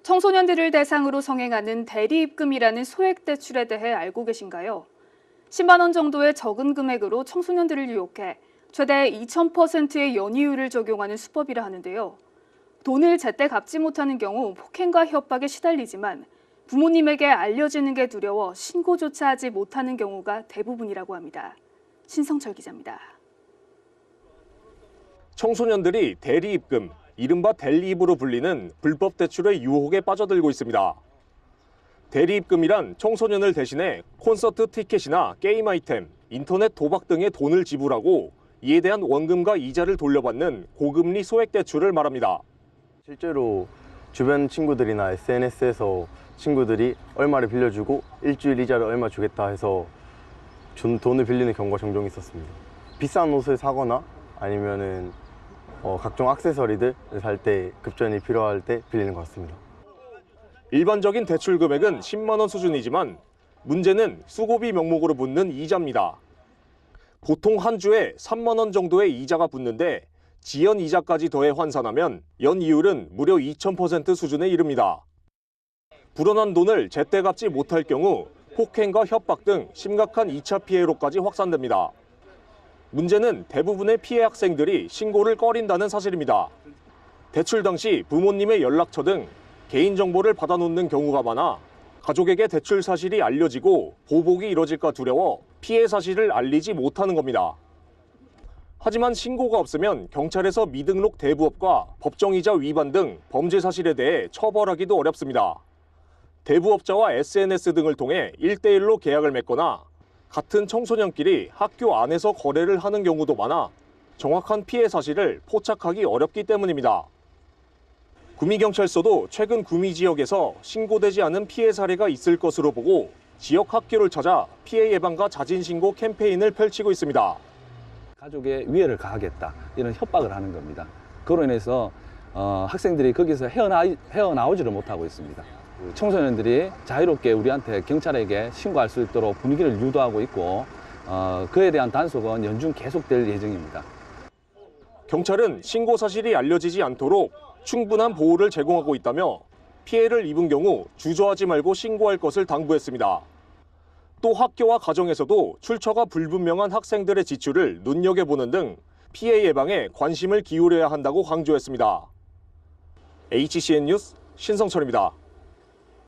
청소년들을 대상으로 성행하는 대리입금이라는 소액 대출에 대해 알고 계신가요? 10만 원 정도의 적은 금액으로 청소년들을 유혹해 최대 2000%의 연이율을 적용하는 수법이라 하는데요. 돈을 제때 갚지 못하는 경우 폭행과 협박에 시달리지만 부모님에게 알려지는 게 두려워 신고조차 하지 못하는 경우가 대부분이라고 합니다. 신성철 기자입니다. 청소년들이 대리입금, 이른바 델리입으로 불리는 불법 대출의 유혹에 빠져들고 있습니다. 대리입금이란 청소년을 대신해 콘서트 티켓이나 게임 아이템, 인터넷 도박 등의 돈을 지불하고 이에 대한 원금과 이자를 돌려받는 고금리 소액 대출을 말합니다. 실제로 주변 친구들이나 SNS에서 친구들이 얼마를 빌려주고 일주일 이자를 얼마 주겠다 해서 돈을 빌리는 경우가 종종 있었습니다. 비싼 옷을 사거나 아니면은 각종 액세서리들을 살 때 급전이 필요할 때 빌리는 것 같습니다. 일반적인 대출 금액은 10만 원 수준이지만 문제는 수고비 명목으로 붙는 이자입니다. 보통 한 주에 3만 원 정도의 이자가 붙는데 지연 이자까지 더해 환산하면 연이율은 무려 2000% 수준에 이릅니다. 불어난 돈을 제때 갚지 못할 경우 폭행과 협박 등 심각한 2차 피해로까지 확산됩니다. 문제는 대부분의 피해 학생들이 신고를 꺼린다는 사실입니다. 대출 당시 부모님의 연락처 등 개인정보를 받아놓는 경우가 많아 가족에게 대출 사실이 알려지고 보복이 이뤄질까 두려워 피해 사실을 알리지 못하는 겁니다. 하지만 신고가 없으면 경찰에서 미등록 대부업과 법정이자 위반 등 범죄 사실에 대해 처벌하기도 어렵습니다. 대부업자와 SNS 등을 통해 1대1로 계약을 맺거나 같은 청소년끼리 학교 안에서 거래를 하는 경우도 많아 정확한 피해 사실을 포착하기 어렵기 때문입니다. 구미경찰서도 최근 구미 지역에서 신고되지 않은 피해 사례가 있을 것으로 보고 지역 학교를 찾아 피해 예방과 자진 신고 캠페인을 펼치고 있습니다. 가족에 위해를 가하겠다 이런 협박을 하는 겁니다. 그로 인해서 학생들이 거기서 헤어나오지를 못하고 있습니다. 청소년들이 자유롭게 우리한테 경찰에게 신고할 수 있도록 분위기를 유도하고 있고 그에 대한 단속은 연중 계속될 예정입니다. 경찰은 신고 사실이 알려지지 않도록 충분한 보호를 제공하고 있다며 피해를 입은 경우 주저하지 말고 신고할 것을 당부했습니다. 또 학교와 가정에서도 출처가 불분명한 학생들의 지출을 눈여겨보는 등 피해 예방에 관심을 기울여야 한다고 강조했습니다. HCN 뉴스 신성철입니다.